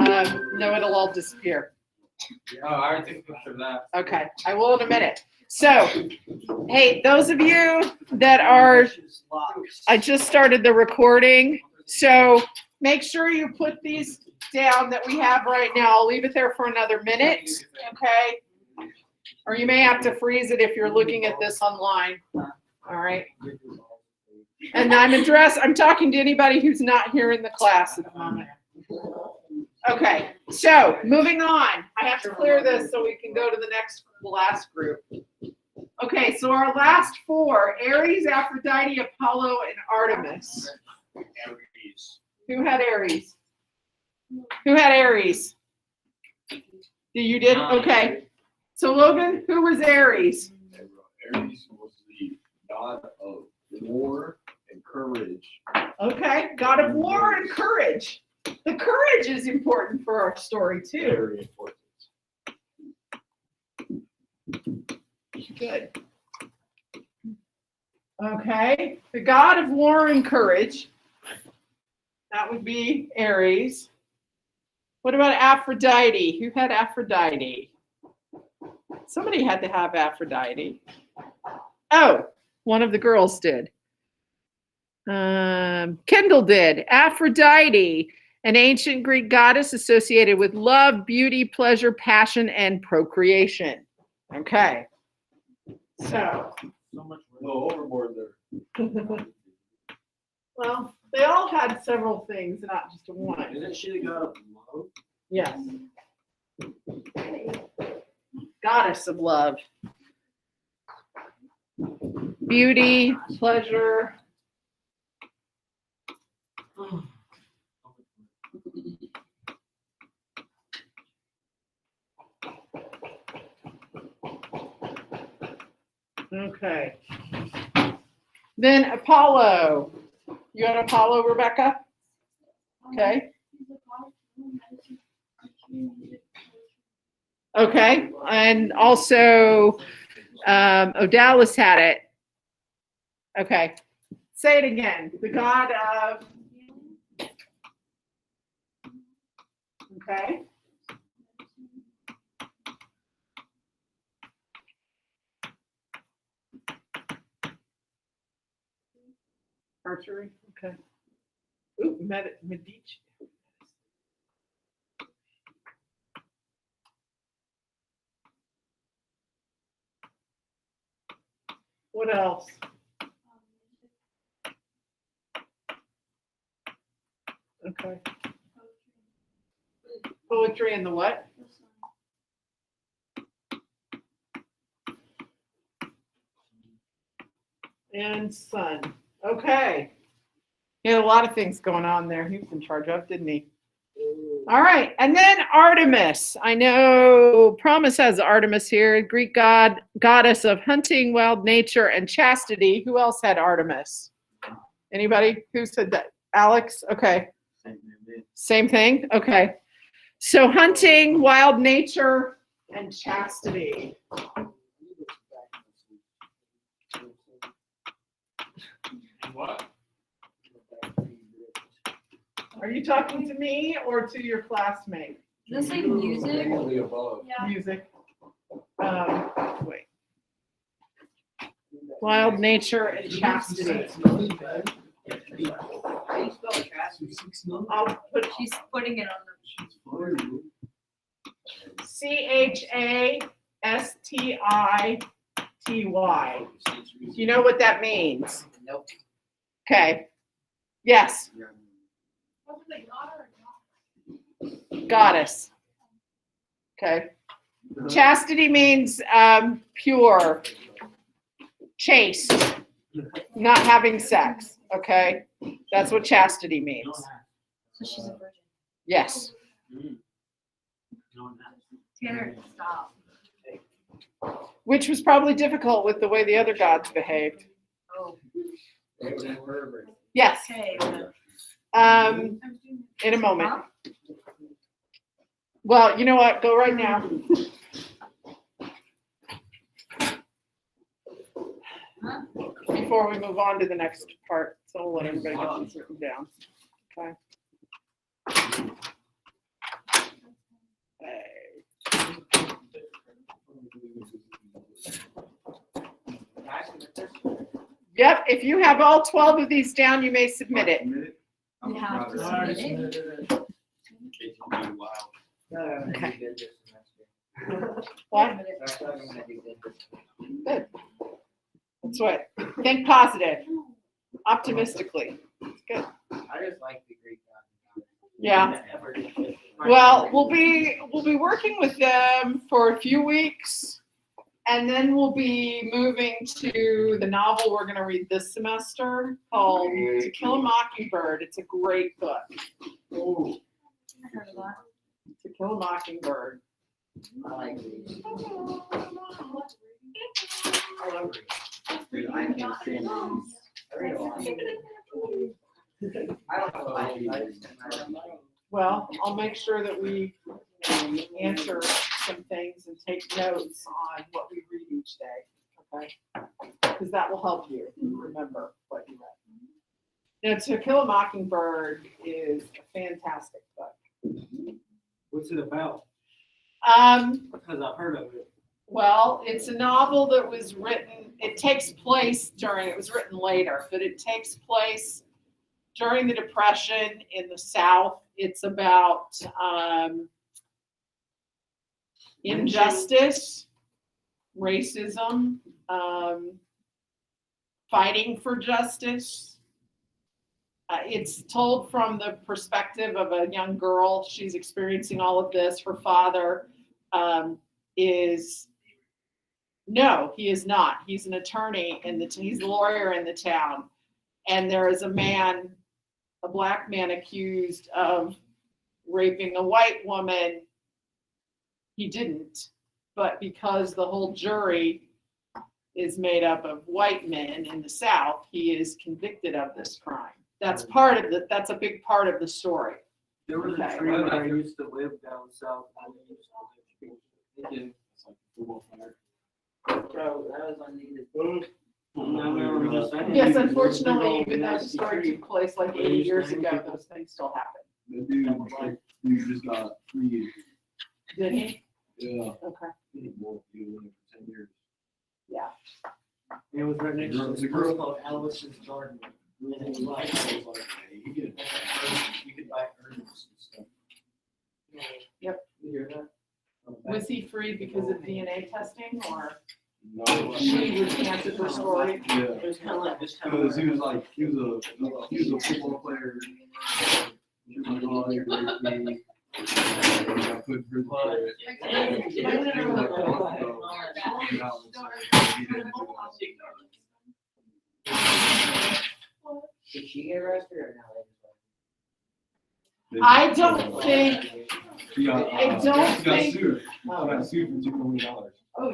No, it'll all disappear. Oh, I already took a picture of that. Okay, I will in a minute. So, hey, those of you that are, I just started the recording, so make sure you put these down that we have right now. I'll leave it there for another minute, okay? Or you may have to freeze it if you're looking at this online. All right. And I'm talking to anybody who's not here in the class at the moment. Okay, so moving on. I have to clear this so we can go to the last group. Okay, so our last four: Aries, Aphrodite, Apollo, and Artemis. Aries. Who had Aries? Who had Aries? You did? Okay. So Logan, who was Aries? Aries was the god of war and courage. Okay, god of war and courage. The courage is important for our story too. Very important. Good. Okay, the god of war and courage. That would be Aries. What about Aphrodite? Who had Aphrodite? Somebody had to have Aphrodite. Oh, one of the girls did. Kendall did. Aphrodite, an ancient Greek goddess associated with love, beauty, pleasure, passion, and procreation. Okay. So much go overboard there. Well, they all had several things, not just one. Isn't she the god of love? Yes. Goddess of love. Beauty, pleasure. Okay. Then Apollo. You got Apollo, Rebecca? Okay. Okay. And also, Odalis had it. Okay. Say it again. The god of. Okay. Archery. Okay. Ooh, Medici. What else? Okay. Poetry and the what? And sun. Okay. He had a lot of things going on there. He was in charge of, didn't he? All right. And then Artemis. I know Promise has Artemis here, Greek goddess of hunting, wild nature, and chastity. Who else had Artemis? Anybody? Who said that? Alex? Okay. Same thing? Okay. So hunting, wild nature, and chastity. What? Are you talking to me or to your classmate? Does it say music? All the above. Yeah. Music. Wait. Wild nature and chastity. I'll put She's putting it on the. Chastity. You know what that means? Nope. Okay. Yes. Goddess. Okay. Chastity means pure, chaste, not having sex. Okay. That's what chastity means. So she's a virgin. Yes. Tanner, stop. Which was probably difficult with the way the other gods behaved. Oh. Yes. Okay. In a moment. Well, you know what? Go right now. Before we move on to the next part. So we'll let everybody get these written down. Okay. Yep, if you have all 12 of these down, you may submit it. You have to Alright. submit it. Okay. Wait What? a minute. Good. That's what, think positive, optimistically. It's good. I just like the Greek God. Yeah. Well, we'll be working with them for a few weeks, and then we'll be moving to the novel we're going to read this semester called To Kill a Mockingbird. It's a great book. Oh, I heard of that. To Kill a Mockingbird. I like Greek. I love Greek. Dude, I can't stand these. I read a lot. I don't know. I just Well, I'll make sure that we answer some things and take notes on what we read each day, okay? Because that will help you remember what you read. Now, To Kill a Mockingbird is a fantastic book. What's it about? Because I've heard of it. Well, it's a novel that was written, it takes place during, it was written later, but it takes place during the Depression in the South. It's about injustice, racism, fighting for justice. It's told from the perspective of a young girl. She's experiencing all of this. Her father no, he is not. He's an attorney he's a lawyer in the town. And there is a black man accused of raping a white woman. He didn't, but because the whole jury is made up of white men in the South, he is convicted of this crime. That's a big part of the story. There was Okay. a tree where I used to live down south. I used to live. It it's like a football player. Bro, that was unneeded. Yes, unfortunately, even though the story took place like 80 years ago, those things still happen. The dude just got freed. Did he? Yeah. Okay. He won't be winning for 10 years. Yeah. It was right next to The this girl- girl called Alice's Garden. And it was like, I was like, hey, you could buy herbs and stuff. Yep. You hear that? Was he freed because of DNA testing, or No. she recanted her story? Yeah. it was kind of like this kind Because of. he was a football player. He was like, oh, you're raping me. I got put in prison for it. He was like, oh, no. And I was like, he didn't do Did she get arrested or no? it. I don't think, He got, I don't he got think- sued. He got sued for $2 million. Oh,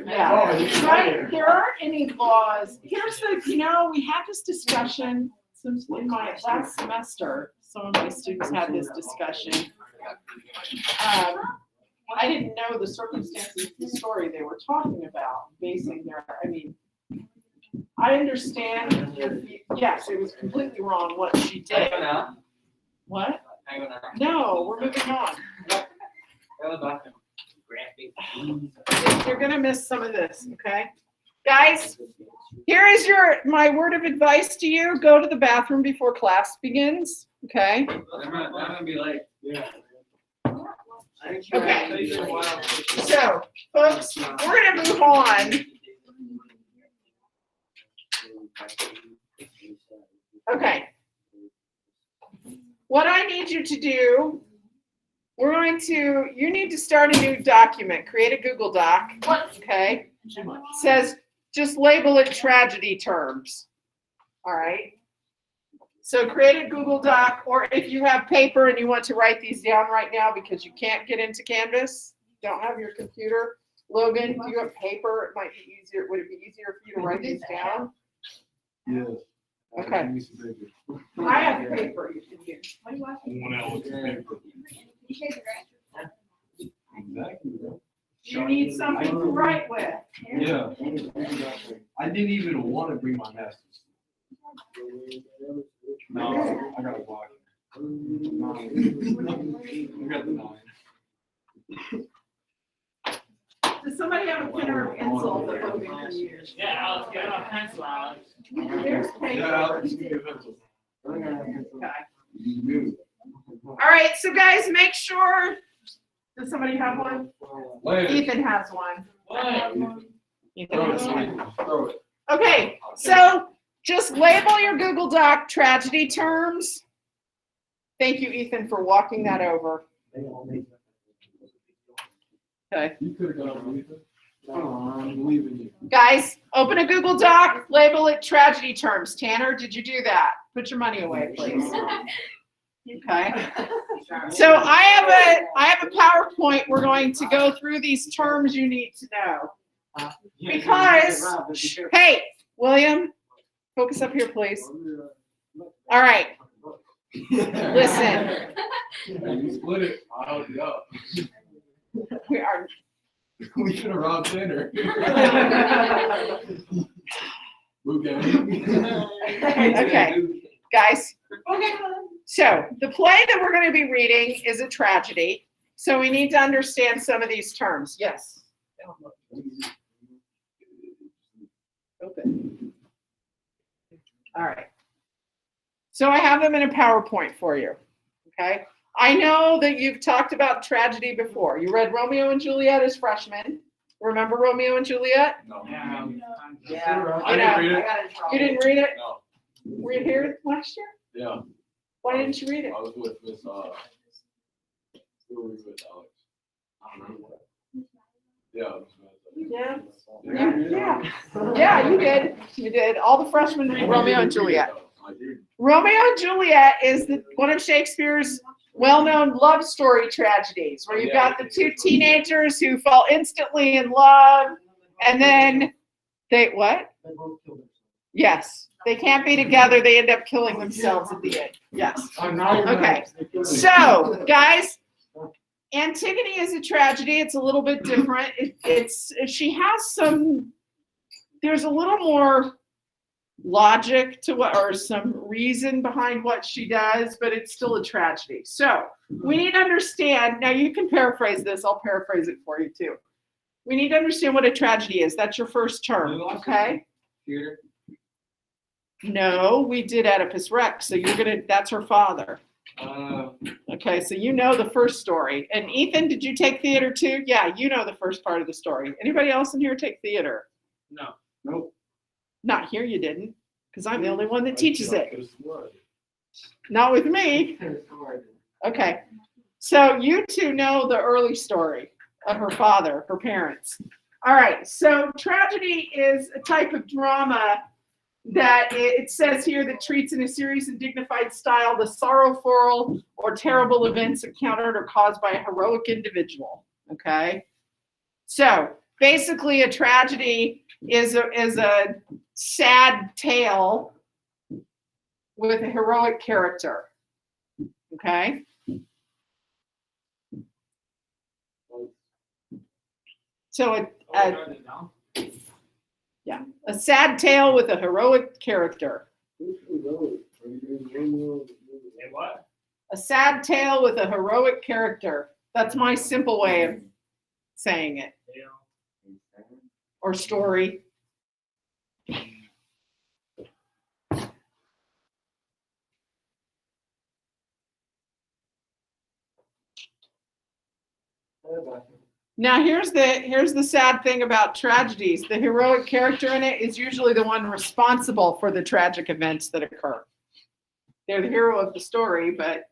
yeah. Oh, Right, there aren't any laws. Here's we had this discussion in my last semester. Some of my students had this discussion. I didn't know the circumstances of the story they were talking about, I understand, yes, it was completely wrong what she did. Hang on out. What? Hang on out. No, we're moving on. That was awesome. Graphic. You're gonna miss some of this, okay? Guys, here is my word of advice to you. Go to the bathroom before class begins, okay? I'm gonna be late. Yeah. Okay. So, folks, we're gonna move on. Okay. What I need you to do, you need to start a new document, create a Google Doc, okay? It says, just label it tragedy terms, all right? So create a Google Doc, or if you have paper and you want to write these down right now because you can't get into Canvas, don't have your computer. Logan, do you have paper? It might be easier. Would it be easier for you to write these down? Yes. Okay. Give me some paper. I have paper you can use. What are you watching? One hour with paper. You shave your Exactly. bro. You need something to write with. Yeah. I didn't even want to bring my masters. No, I got a block. 9. I got the 9. Does somebody have a pen or a pencil that Logan can use? Yeah, Alex, get a pencil, Alex. There's Yeah, paper. Alex, you can do pencil. Okay. You move. All right, so guys, make sure, does somebody have one? Later. Ethan has one. What? Ethan Throw has one. it. Throw it. Okay, so just label your Google Doc tragedy terms. Thank you, Ethan, for walking that over. Okay. You could have gone with it. Come on, I'm believing you. Guys, open a Google Doc, label it tragedy terms. Tanner, did you do that? Put your money away, please. Okay. So I have a PowerPoint. We're going to go through these terms you need to know. Because, hey, William, focus up here, please. All right, listen. Hey, you split it. I'll help you out. We are, We should have robbed dinner. Okay. okay, guys. So the play that we're going to be reading is a tragedy. So we need to understand some of these terms. Yes. Open. All right. So I have them in a PowerPoint for you. Okay. I know that you've talked about tragedy before. You read Romeo and Juliet as freshmen. Remember Romeo and Juliet? No. Yeah. I didn't read it. You didn't read it? No. Were you here last year? Yeah. Why didn't you read it? I was with Miss, who were we with, Alex? I don't know. Yeah. I was with- Yeah. Yeah. Yeah, you did. You did. All the freshmen read Romeo and Juliet. I did. Romeo and Juliet is one of Shakespeare's well-known love story tragedies, where you've got the two teenagers who fall instantly in love, and then what? Yes, they can't be together. They end up killing themselves at the end. Yes. Okay. So, guys, Antigone is a tragedy. It's a little bit different. She has there's a little more logic to what, or some reason behind what she does, but it's still a tragedy. So we need to understand, now you can paraphrase this, I'll paraphrase it for you too. We need to understand what a tragedy is. That's your first term, okay? Theater. No, we did Oedipus Rex, so that's her father. Okay, so you know the first story. And Ethan, did you take theater too? Yeah, you know the first part of the story. Anybody else in here take theater? No. Nope. Not here, you didn't, because I'm the only one that teaches it. Not with me. Okay, so you two know the early story of her father, her parents. All right, so tragedy is a type of drama that it says here that treats in a serious and dignified style the sorrowful or terrible events encountered or caused by a heroic individual. Okay, so basically a tragedy is a sad tale with a heroic character. Okay. So a sad tale with a heroic character. What? A sad tale with a heroic character. That's my simple way of saying it. Or story. Now here's the sad thing about tragedies. The heroic character in it is usually the one responsible for the tragic events that occur. They're the hero of the story, but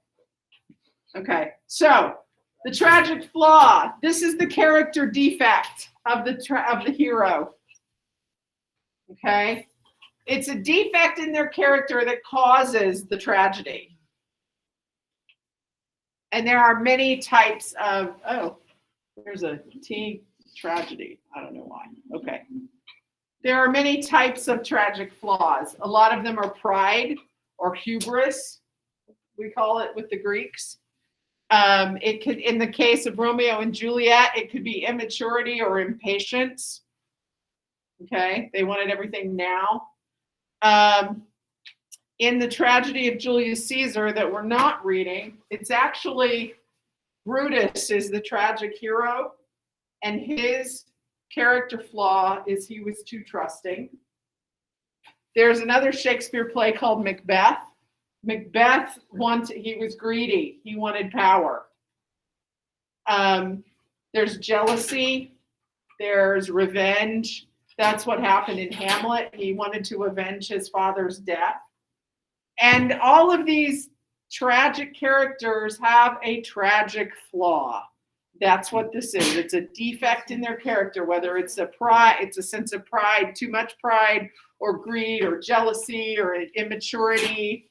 okay. So the tragic flaw. This is the character defect of the hero. Okay, it's a defect in their character that causes the tragedy. And there are many types of there's a T tragedy. I don't know why. Okay. There are many types of tragic flaws. A lot of them are pride or hubris, we call it with the Greeks. It could, in the case of Romeo and Juliet, it could be immaturity or impatience. Okay, they wanted everything now. In the tragedy of Julius Caesar that we're not reading, it's actually Brutus is the tragic hero, and his character flaw is he was too trusting. There's another Shakespeare play called Macbeth. Macbeth he was greedy. He wanted power. There's jealousy. There's revenge. That's what happened in Hamlet. He wanted to avenge his father's death. And all of these tragic characters have a tragic flaw. That's what this is. It's a defect in their character, whether it's a sense of pride, too much pride, or greed, or jealousy, or immaturity.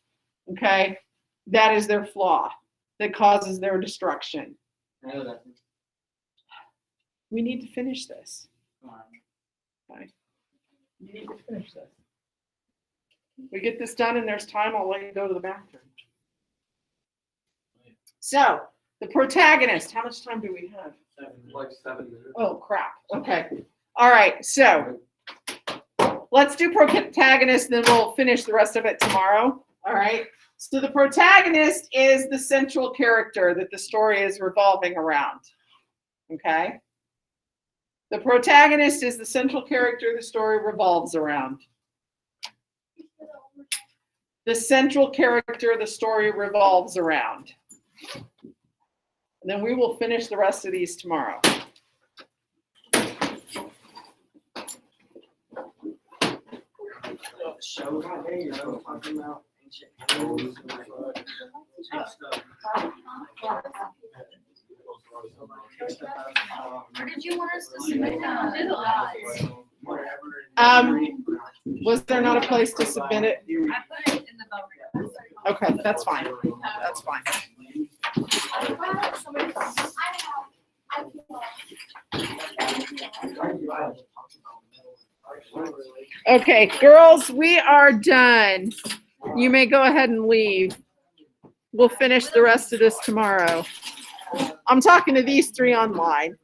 Okay, that is their flaw that causes their destruction. I know that. We need to finish this. Come on. Okay. You need to finish this. We get this done and there's time, I'll let you go to the bathroom. So, the protagonist, how much time do we have? Like 7 minutes. Oh, crap. Okay. All right. So, let's do protagonist, then we'll finish the rest of it tomorrow. All right. So, the protagonist is the central character that the story is revolving around. Okay. The protagonist is the central character the story revolves around. The central character the story revolves around. And then we will finish the rest of these tomorrow. Show right there, you know, talking about ancient aliens and like, stuff. Or did you want us to submit Was there not a place to submit it? I put it in the vote. Okay, that's fine. That's fine. Okay, girls, we are done. You may go ahead and leave. We'll finish the rest of this tomorrow. I'm talking to these three online.